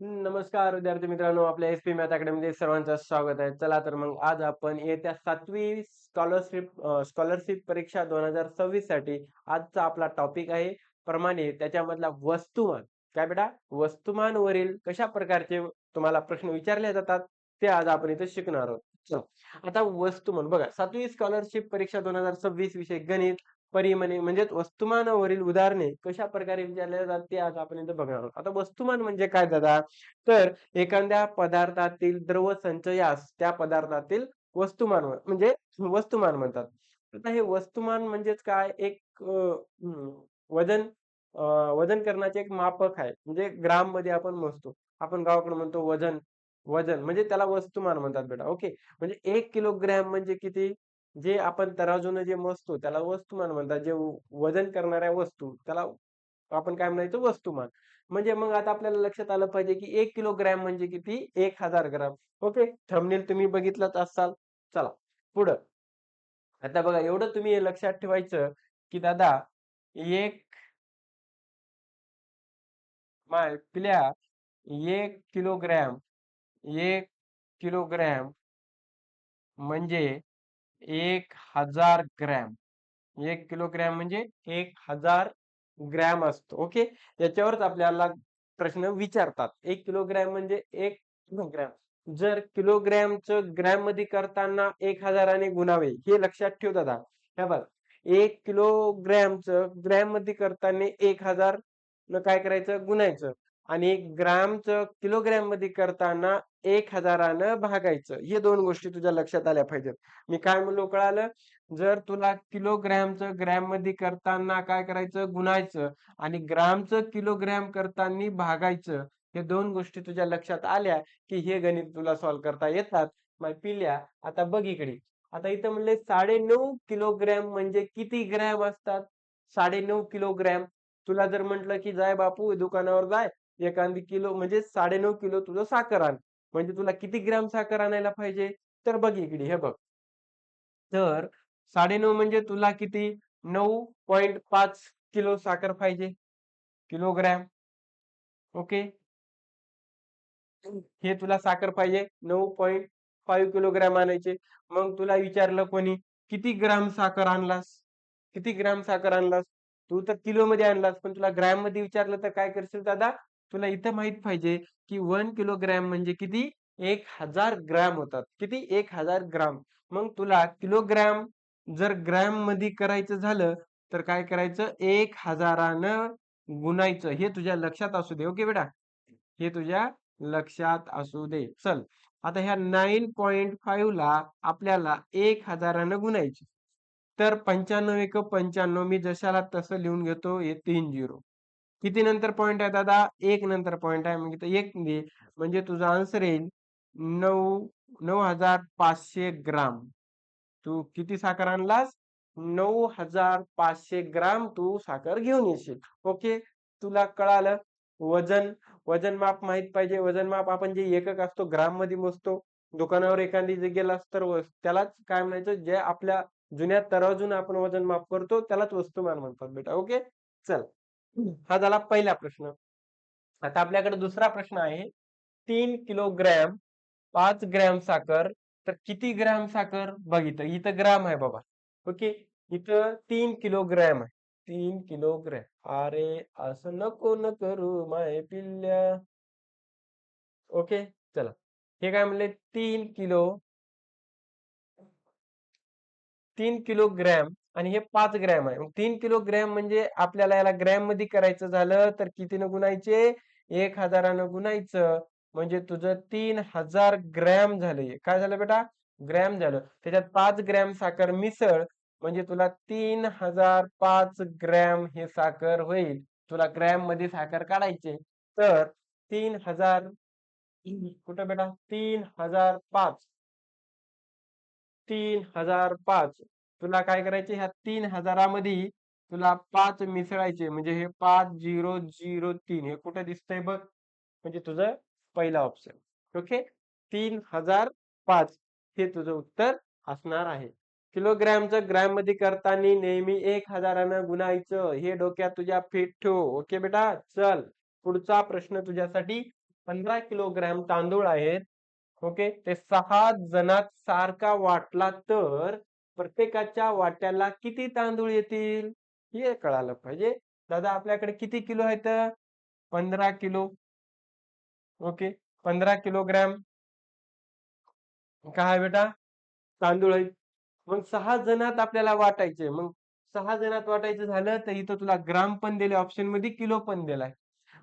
नमस्कार विद्यार्थी मित्रांनो, आपल्या एस पी मॅथ अकॅडमीमध्ये सर्वांचं स्वागत आहे. चला तर मग आज आपण येत्या 7वी स्कॉलरशिप परीक्षा 2026 साठी आजचा आपला टॉपिक आहे प्रमाणे त्याच्यामधला वस्तुमान. काय बेटा, वस्तुमानवरील कशा प्रकारचे तुम्हाला प्रश्न विचारले जातात ते आज आपण इथे शिकणार आहोत. चला, आता वस्तुमान बघा, 7वी स्कॉलरशिप परीक्षा 2026 विषय गणित परिमाणे म्हणजेच वस्तुमानावरील उदाहरणे कशा प्रकारे विचारले जातात ते आज आपण इथे बघणार आहोत. आता वस्तुमान म्हणजे काय दादा, तर एखाद्या पदार्थातील द्रव संचयास त्या पदार्थातील म्हणजे वस्तुमान म्हणतात. आता हे वस्तुमान म्हणजेच काय, एक वजन वजन करण्याचे एक मापक आहे. म्हणजे ग्राम मध्ये आपण मोजतो. आपण गावाकडे म्हणतो वजन. वजन म्हणजे त्याला वस्तुमान म्हणतात बेटा. ओके, म्हणजे 1 किलोग्रॅम म्हणजे किती, जे आपण तराजूने जे मोजतो त्याला वस्तुमान म्हणतात. जे वजन करणाऱ्या वस्तू त्याला आपण काय म्हणायचं, वस्तुमान. म्हणजे मग आता आपल्याला लक्षात आलं पाहिजे की 1 किलोग्रॅम म्हणजे किती, 1000 ग्राम. ओके, थंबनेल तुम्ही बघितलंच असाल. चला पुढं. आता बघा, एवढं तुम्ही हे लक्षात ठेवायचं की दादा, एक पिल्या 1 किलोग्रॅम 1 किलोग्रॅम म्हणजे 1000 ग्रॅम. 1 किलोग्रॅम म्हणजे 1000 ग्रॅम असतो. ओके, याच्यावरच आपल्याला प्रश्न विचारतात. 1 किलोग्रॅम म्हणजे 1 किलोग्रॅम. जर किलोग्रॅमचं ग्रॅम मध्ये करताना 1000ने गुणावे, हे लक्षात ठेव दादा. हे बघ, 1 किलोग्रॅमचं ग्रॅम मध्ये करताना 1000 न काय करायचं, गुणायचं. आणि ग्रामचं किलोग्रॅम मध्ये करताना 1000ने भागायचं. हे दोन गोष्टी तुझ्या लक्षात आल्या पाहिजेत. मी काय म्हणलो कळालं? जर तुला किलोग्रॅमचं ग्रॅम मध्ये करताना काय करायचं, गुणायचं, आणि ग्रामचं किलोग्रॅम करताना भागायचं, हे दोन गोष्टी तुझ्या लक्षात आल्या की हे गणित तुला सॉल्व्ह करता येतात. मग पिल्या, आता बघ इकडे. आता इथं म्हणले 9.5 किलोग्रॅम म्हणजे किती ग्रॅम असतात? 9.5 किलोग्रॅम. तुला जर म्हटलं की जाय बापू दुकानावर जाय, एखादी किलो म्हणजे 9.5 किलो तुझं साखर आण, म्हणजे तुला किती ग्रॅम साखर आणायला पाहिजे? तर बघ इकडे, हे बघ. तर 9.5 म्हणजे तुला किती, 9.5 किलो साखर पाहिजे, किलोग्रॅम. ओके, हे तुला साखर पाहिजे 9.5 किलोग्रॅम आणायचे. मग तुला विचारलं कोणी, किती ग्राम साखर आणलास? किती ग्राम साखर आणलास? तू तर किलो मध्ये आणलास, पण तुला ग्रॅम मध्ये विचारलं तर काय करशील दादा? तुला इथं माहित पाहिजे की 1 किलोग्रॅम म्हणजे किती, 1000 ग्रॅम होतात. किती, 1000 ग्राम. मग तुला किलोग्रॅम जर ग्रॅम मध्ये करायचं झालं तर काय करायचं, 1000ने गुणायचं. हे तुझ्या लक्षात असू दे. ओके बेटा, हे तुझ्या लक्षात असू दे. चल, आता ह्या 9.5 ला आपल्याला 1000ने गुणायचे. तर 95 एक 95, मी जशाला तसं लिहून घेतो. हे 3 झिरो. किती नंतर पॉइंट आहे दादा? एक नंतर पॉइंट आहे. मग इथं एक दे, म्हणजे तुझा आन्सर येईल 9500 ग्राम. तू किती साखर आणलास? 9500 ग्राम तू साखर घेऊन येशील. ओके, तुला कळालं. वजन, वजन माप माहित पाहिजे. वजन माप आपण जे एकक असतो ग्राम मध्ये मोजतो. दुकानावर एखादी जे गेलास तर त्यालाच काय म्हणायचं, जे आपल्या जुन्या तराजून आपण वजन माप करतो त्यालाच वस्तुमान म्हणतात बेटा. ओके, चल. हा झाला पहिला प्रश्न. आता आपल्याकडे दुसरा प्रश्न आहे. 3 किलोग्रॅम 5 ग्रॅम साखर, तर किती ग्रॅम साखर? बघ इथं, इथं ग्राम आहे बाबा. ओके, इथं 3 किलोग्रॅम आहे. 3 किलोग्रॅम. अरे असं नको न करू माय पिल्ल्या. ओके, चला. हे काय म्हणले, 3 किलोग्रॅम आणि हे 5 ग्रॅम आहे. 3 किलोग्रॅम म्हणजे आपल्याला याला ग्रॅम मध्ये करायचं झालं तर कितीनं गुणायचे, 1000ने गुणायचं. म्हणजे तुझं 3000 ग्रॅम झाले. काय झालं बेटा? ग्रॅम झालं. त्याच्यात 5 ग्रॅम साखर मिसळ, म्हणजे तुला 3005 ग्रॅम हे साखर होईल. तुला ग्रॅम मध्ये साखर काढायचे. तर 3000, कुठं बेटा, 3005, 3005. तुला काय करायचे, ह्या 3000मध्ये तुला 5 मिसळायचे, म्हणजे हे 5003 हे कुठे दिसतंय बघ, म्हणजे तुझं पहिला ऑप्शन. ओके, 3005 हे तुझं उत्तर असणार आहे. किलोग्रॅमचं ग्रॅम मध्ये करताना नेहमी 1000ने गुणायचं, हे डोक्यात तुझ्या फिट ठेव. ओके बेटा, चल पुढचा प्रश्न तुझ्यासाठी 15 किलोग्रॅम तांदूळ आहेत. ओके, ते 6 जणात सारखा वाटला तर प्रत्येकाच्या वाट्याला किती तांदूळ येतील हे कळालं पाहिजे. दादा आपल्याकडे किती किलो आहेत? 15 किलो. ओके, 15 किलोग्रॅम काय आहे बेटा? तांदूळ आहेत. मग 6 जणात आपल्याला वाटायचे. मग 6 जणात वाटायचं झालं तर इथं तुला ग्राम पण दिले ऑप्शन मध्ये, किलो पण दिलाय.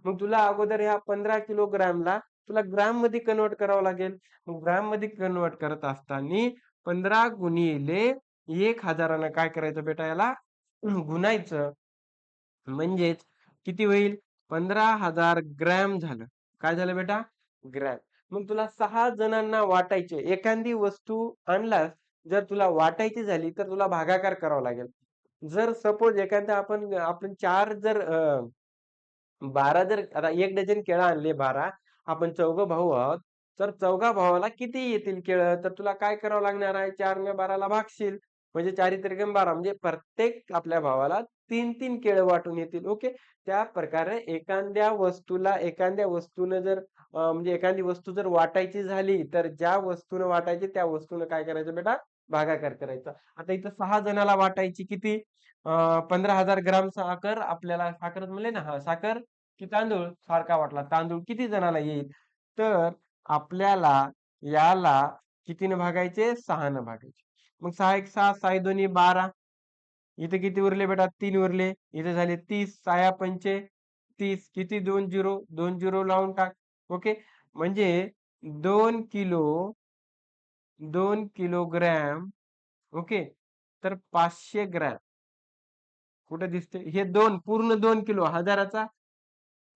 मग तुला अगोदर ह्या 15 किलोग्रामला तुला ग्राम मध्ये कन्वर्ट करावं लागेल. मग ग्राम मध्ये कन्वर्ट करत असताना 15 गुणिले 1000 काय करायचं बेटा, याला गुणायचं. म्हणजेच किती होईल? 15,000 ग्रॅम झालं. काय झालं बेटा? ग्रॅम. मग तुला 6 जणांना वाटायचे. एखादी वस्तू आणलास, जर तुला वाटायची झाली तर तुला भागाकार करावा लागेल. जर सपोज एखादा आपण 4 जर 12 जर आता 1 डझन केळं आणले 12, आपण चौघं भाऊ आहोत. तर चौघा भावाला किती येतील केळं? तर तुला काय करावं लागणार आहे? 4 ने 12 भागशील. म्हणजे 4 त्रिक 12 म्हणजे प्रत्येक आपल्या भावाला 3-3 केळं वाटून येतील. ओके. त्या प्रकारे एखाद्या वस्तूनं जर म्हणजे एखादी वस्तू जर वाटायची झाली, तर ज्या वस्तूनं वाटायची त्या वस्तूनं काय करायचं बेटा? भागाकार करायचा. आता इथं 6 जणाला वाटायची किती? 15,000 ग्राम साखर आपल्याला साखरच म्हणले ना? हां, साखर की तांदूळ सारखा वाटला. तांदूळ किती जणाला येईल? तर आपल्याला याला कितीने भागायचे? 6 ने भागायचे. मग 6 एक 6, 6 दोन्ही 12. इथे किती उरले बेटा? 3 उरले. इथे झाले 30, 6 पंचे 30. किती? 2 झिरो, 2 झिरो लावून टाक. ओके. म्हणजे 2 किलो 2 किलोग्रॅम. ओके. तर 500 ग्रॅम. कुठे दिसते? हे 2 पूर्ण 2 किलो. हजाराचा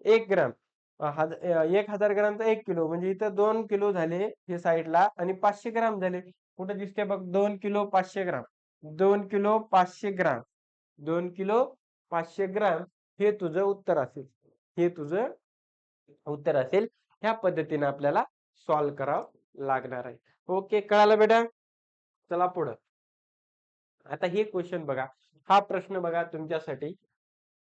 1 ग्राम. 1000 ग्रामचा 1 किलो म्हणजे इथं 2 किलो झाले हे साईडला आणि 500 ग्राम झाले. कुठे दिसते बघ? 2 किलो 500 ग्राम. 2 किलो 500 ग्राम. 2 किलो 500 ग्राम हे तुझं उत्तर असेल. हे तुझं उत्तर असेल. ह्या पद्धतीने आपल्याला सॉल्व्ह करावं लागणार आहे. ओके, कळालं बेटा? चला पुढं. आता हे क्वेश्चन बघा. हा प्रश्न बघा तुमच्यासाठी.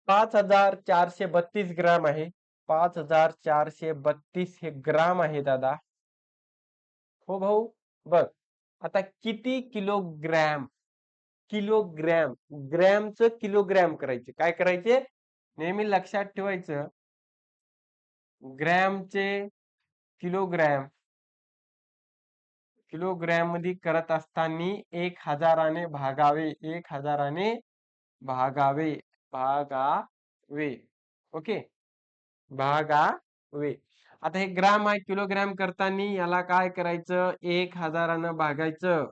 5432 ग्राम आहे. 5432 हे ग्राम आहे दादा. हो भाऊ. बघ आता किती किलोग्रॅम? किलोग्रॅम. ग्रॅमचं किलोग्रॅम करायचे. काय करायचे? नेहमी लक्षात ठेवायचं. ग्रॅमचे किलोग्रॅम. किलोग्रॅम मध्ये करत असताना 1000ने भागावे. 1000ने भागावे. भागावे. ओके. भागावे. आता हे ग्राम आहे. किलोग्रॅम करताना याला काय करायचं? 1000ने भागायचं.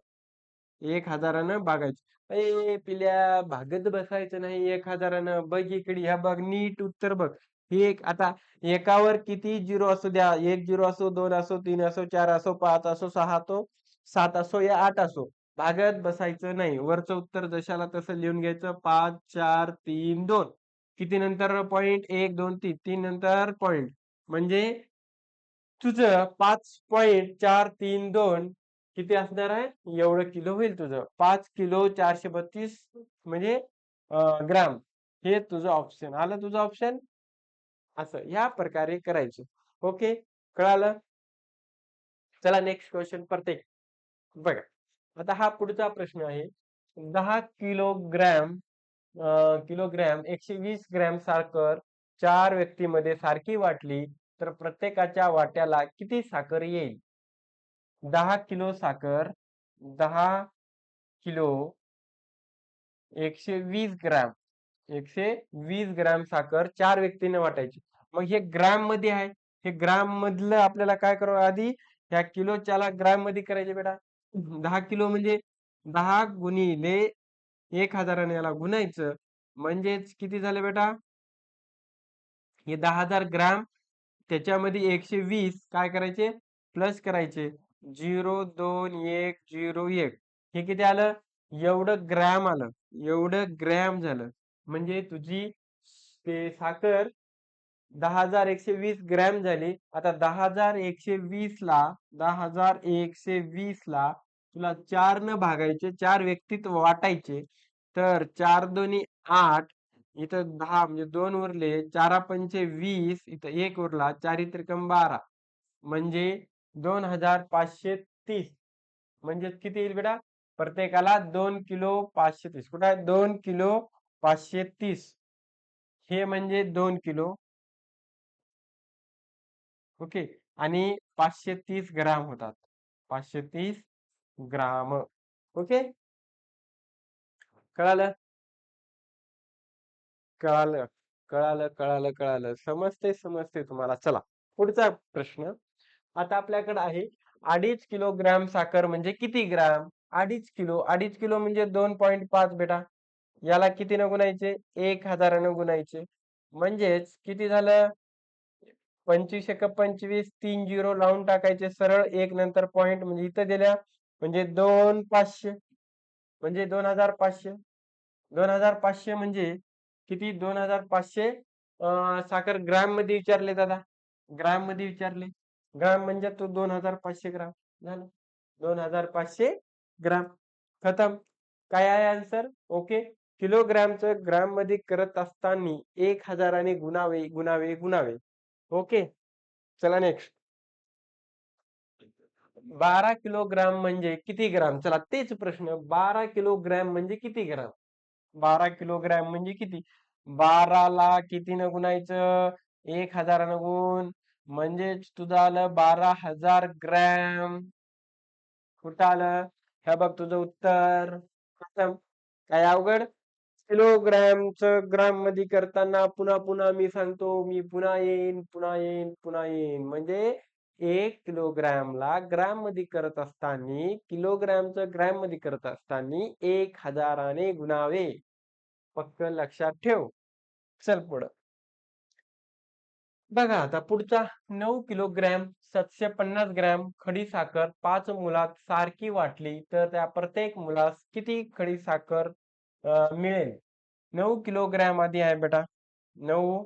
1000ने भागायचं. ए पिल्या भागत बसायचं नाही 1000ने. बघ इकडे, ह्या बघ नीट उत्तर बघ. हे एक आता एकावर किती झिरो असू द्या. 1 झिरो असो, 2 असो, 3 असो, 4 असो, 5 असो, 6 असो, 7 असो या 8 असो. भागत बसायचं नाही. वरचं उत्तर जशाला तसं लिहून घ्यायचं. 5 4 3 2. किती नंतर पॉइंट? 1 2 3. 3 नंतर पॉइंट. म्हणजे तुझं 5.432 किती असणार आहे? एवढं किलो होईल तुझं. 5 किलो 432 म्हणजे ग्राम. हे तुझं ऑप्शन आलं. तुझं ऑप्शन असं या प्रकारे करायचं. ओके, कळालं? चला नेक्स्ट क्वेश्चन प्रत्येक बघा. आता हा पुढचा प्रश्न आहे. 10 किलोग्रॅम किलोग्रॅम 120 ग्रॅम साखर 4 व्यक्तीमध्ये सारखी वाटली तर प्रत्येकाच्या वाट्याला किती साखर येईल? 10 किलो साखर, 10 किलो 120 ग्रॅम. 120 ग्रॅम साखर 4 व्यक्तींना वाटायची. मग हे ग्रॅम मध्ये आहे. हे ग्रॅम मधलं आपल्याला काय करावं आधी? ह्या किलोच्याला ग्रॅम मध्ये करायचे बेटा. 10 किलो म्हणजे 10 गुणिले 1000ने याला गुणायचं. म्हणजेच किती झालं बेटा? हे 10,000 ग्रॅम. त्याच्यामध्ये 120 काय करायचे? प्लस करायचे. 0 2 1 0 1. हे किती आलं? एवढं ग्रॅम आलं. एवढं ग्रॅम झालं. म्हणजे तुझी ते साखर 10,120 ग्रॅम झाली. आता 10,120 ला 10,120 ला तुला 4 न भागायचे. 4 व्यक्तीत वाटायचे. तर 4 दोन्ही 8. इथं 10 म्हणजे 2 उरले. 4 पंचे 20. इथं 1 उरला. 4 त्रिकम 12. म्हणजे 2530 म्हणजे किती येईल बेटा? प्रत्येकाला 2 किलो 530. कुठं आहे? 2 किलो 530. हे म्हणजे 2 किलो. ओके. आणि 530 ग्राम होतात. 530 ग्राम. ओके. कळालं? कळालं. कळालं. समजते तुम्हाला. चला पुढचा प्रश्न. आता आपल्याकडे आहे 2.5 किलोग्राम साखर म्हणजे किती ग्राम? 2.5 किलो म्हणजे 2.5 बेटा. याला कितीनं गुणायचे? 1000 गुणायचे. म्हणजेच किती झालं? 25 एका 25, 3 झिरो लावून टाकायचे सरळ, एक नंतर पॉइंट म्हणजे इथं दिल्या, म्हणजे 2500 म्हणजे 2500. 2500 म्हणजे किती? 2500 साखर ग्राम मध्ये विचारले दादा. ग्राम मध्ये विचारले. ग्राम म्हणजे तो 2500 ग्राम झालं. 2500 ग्राम. खतम. काय आहे आन्सर? ओके. किलोग्रामचं ग्राम मध्ये करत असताना 1000 गुणावे. ओके. चला नेक्स्ट. 12 किलोग्राम म्हणजे किती ग्राम? चला तेच प्रश्न. 12 किलोग्राम म्हणजे किती ग्राम? 12 किलोग्राम म्हणजे किती? 12ला कितीनं गुणायचं? 1000 गुण. म्हणजेच तुझं आलं 12,000 ग्रॅम. कुठं आलं? हे बघ तुझं उत्तर. खतम. काय अवघड? किलोग्रामचं ग्राम मध्ये करताना पुन्हा पुन्हा मी सांगतो, मी पुन्हा येईन. म्हणजे 1 किलोग्रामला ग्राम मध्ये करत असताना, किलोग्रामचं ग्रॅम मध्ये करत असताना 1000 गुणावे. पक्क लक्षात ठेव. चल पुढं. बघा आता पुढचा. 9 किलोग्राम 750 ग्रॅम खडी साखर 5 मुलात सारखी वाटली तर त्या प्रत्येक मुलास किती खडी साखर मिळेल? 9 किलोग्राम आधी आहे बेटा. 9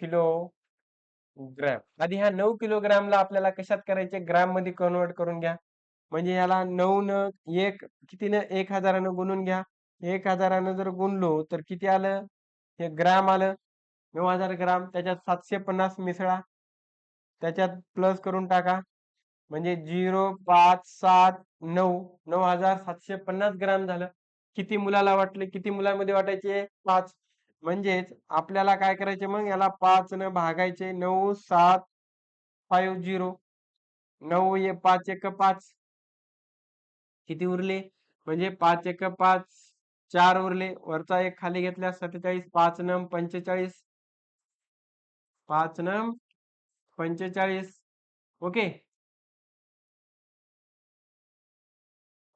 किलोग्राम आधी. ह्या 9 किलोग्रामला आपल्याला कशात करायचे? ग्राम मध्ये कन्वर्ट करून घ्या. म्हणजे याला 9 न एक कितीनं? 1000 गुणून घ्या. 1000 जर गुणलो तर किती आलं? हे ग्राम आलं. 9000 ग्राम. त्याच्यात 750 मिसळा. त्याच्यात प्लस करून टाका. म्हणजे 0,5,7,9 9750 ग्राम झालं. किती मुलाला वाटले? किती मुलांमध्ये वाटायचे? 5. म्हणजेच आपल्याला काय करायचे मग? याला 5 न भागायचे. 9750. 5 एक 5. किती उरले? म्हणजे 5 एक 5, 4 उरले. वरचा एक खाली घेतल्या 47. 5 नम 45. 5 नम 45. ओके.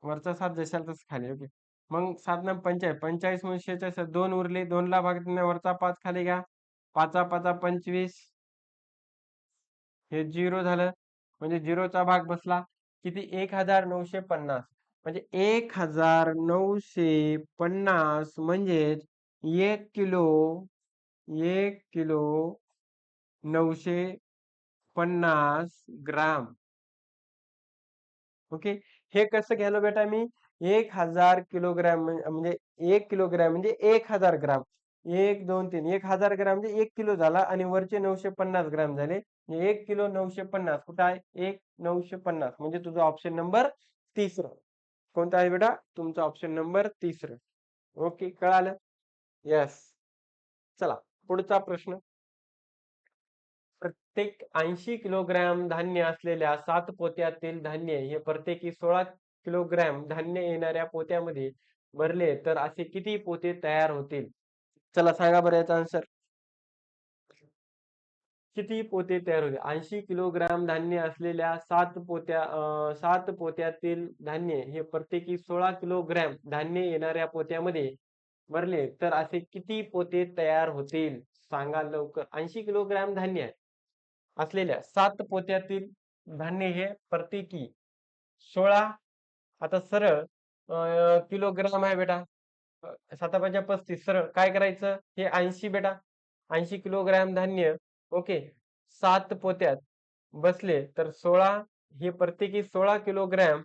वरचा 7 जशाल तसं खाली. ओके. मग 7 नम 45. 45 म्हणून 46. 2 उरले. 2ला भाग वरचा 5 खाली घ्या. 5 5 25. हे 0 झालं. म्हणजे 0चा भाग बसला. किती? 1950. म्हणजे 1950 म्हणजेच 1 किलो 950 ग्राम. ओके. हे कसं घ्यायला बेटा मी? 1000 किलोग्राम म्हणजे 1 किलोग्राम म्हणजे 1000 ग्राम. 1 2 3 1000 ग्राम म्हणजे 1 किलो झाला आणि वरचे 950 ग्राम झाले. 1 किलो 950. कुठं आहे? 950 म्हणजे तुझा ऑप्शन नंबर तिसरा. कोणता आहे बेटा? तुमचा ऑप्शन नंबर तिसरा. ओके. कळालं? येस. चला पुढचा प्रश्न. प्रत्येक 80 किलोग्राम धान्य असलेल्या 7 पोत्यातील धान्य हे प्रत्येकी 16 किलोग्राम धान्य येणाऱ्या पोत्यामध्ये भरले तर असे किती पोते तयार होतील? चला सांगा बरं याचा आन्सर. किती पोते तयार होतील? 80 किलोग्राम धान्य असलेल्या 7 पोत्यातील धान्य हे प्रत्येकी 16 किलोग्राम धान्य येणाऱ्या पोत्यामध्ये भरले तर असे किती पोते तयार होतील? सांगा लवकर. 80 किलोग्राम धान्य असलेल्या 7 पोत्यातील धान्य हे प्रत्येकी 16. आता सरळ किलोग्राम आहे बेटा. 7 5 35. सरळ काय करायचं? हे 80 बेटा. 80 किलोग्राम धान्य. ओके. 7 पोत्यात बसले तर 16. हे प्रत्येकी 16 किलोग्राम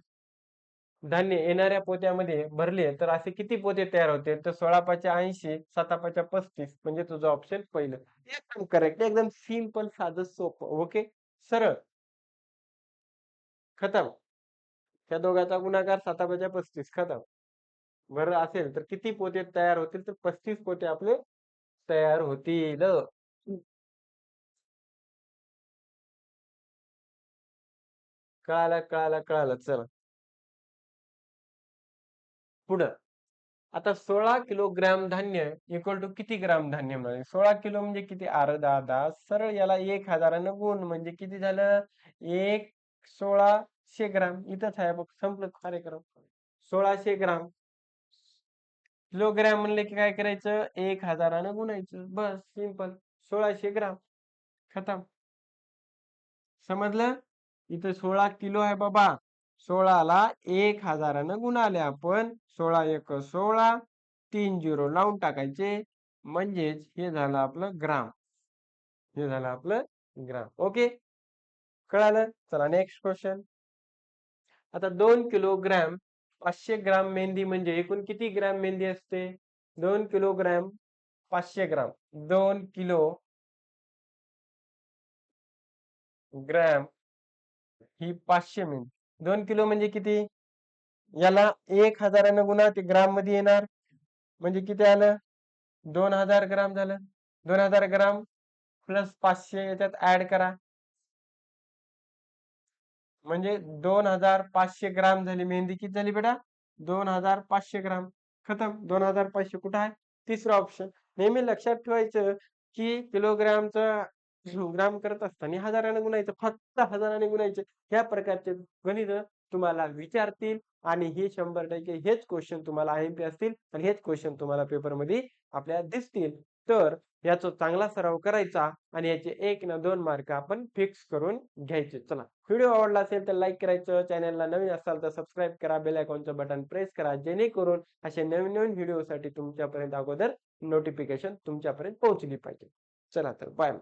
धान्य येणाऱ्या पोत्यामध्ये भरले तर असे किती पोते तयार होते? तर 16 5 80, 7 5 35 म्हणजे तुझं ऑप्शन पहिलं. एकदम करेक्ट. एकदम सिंपल, साधं, सोपं. ओके. सरळ खतम. त्या दोघांचा गुणाकार 7 × 35 खतम. बरं असेल तर किती पोते तयार होतील? तर 35 पोते आपले तयार होतील. कळालं. चला पुढं. आता 16 किलोग्रॅम धान्य इक्वल टू किती ग्राम धान्य मिळाले? 16 किलो म्हणजे किती? अर्धा सरळ याला 1000 गुण म्हणजे किती झालं? 1600 ग्राम. इथंच आहे बघ, संपलं कार्यक्रम. 1600 ग्राम. किलोग्रॅम म्हणले की काय करायचं? 1000 गुणायचं. बस सिंपल. 1600 ग्राम. खतम. समजलं? इथं 16 किलो आहे बाबा. 16ला 1000 गुणाले आपण. 16 × 1 = 16. 3 झिरो लावून टाकायचे. म्हणजेच हे झालं आपलं ग्राम. हे झालं आपलं ग्राम. ओके. कळालं? चला नेक्स्ट क्वेश्चन. आता 2 किलोग्रॅम 500 ग्राम मेहंदी म्हणजे एकूण किती ग्रॅम मेहंदी असते? 2 किलोग्रॅम 500 ग्राम. 2 किलोग्रॅम ही 500 मेहंदी. 2 किलो म्हणजे किती? याला 1000 गुणा ते ग्राम मध्ये येणार. म्हणजे किती आलं? 2000 ग्राम झालं. 2000 ग्राम प्लस 500 याच्यात ऍड करा. म्हणजे 2500 ग्राम झाली मेहंदी. किती झाली बेटा? 2500 ग्राम. खतम. 2500 कुठं आहे? तिसरा ऑप्शन. नेहमी लक्षात ठेवायचं की किलोग्रामचं ग्राम करत असताना हजाराने गुणायचं, फक्त हजाराने गुणायचं. ह्या प्रकारचे गणित तुम्हाला विचारतील आणि हे 100% हेच क्वेश्चन तुम्हाला IMP असतील आणि हेच क्वेश्चन तुम्हाला पेपरमध्ये आपल्याला दिसतील. तर याचा चांगला सराव करायचा आणि याचे 1 ना 2 मार्क आपण फिक्स करून घ्यायचे. चला, व्हिडिओ आवडला असेल तर लाईक करायचं, चॅनलला नवीन असाल तर सबस्क्राईब करा, बेल आयकॉनचं बटन प्रेस करा, जेणेकरून असे नवीन नवीन व्हिडिओसाठी तुमच्यापर्यंत अगोदर नोटिफिकेशन तुमच्यापर्यंत पोहोचली पाहिजे. चला तर बाय.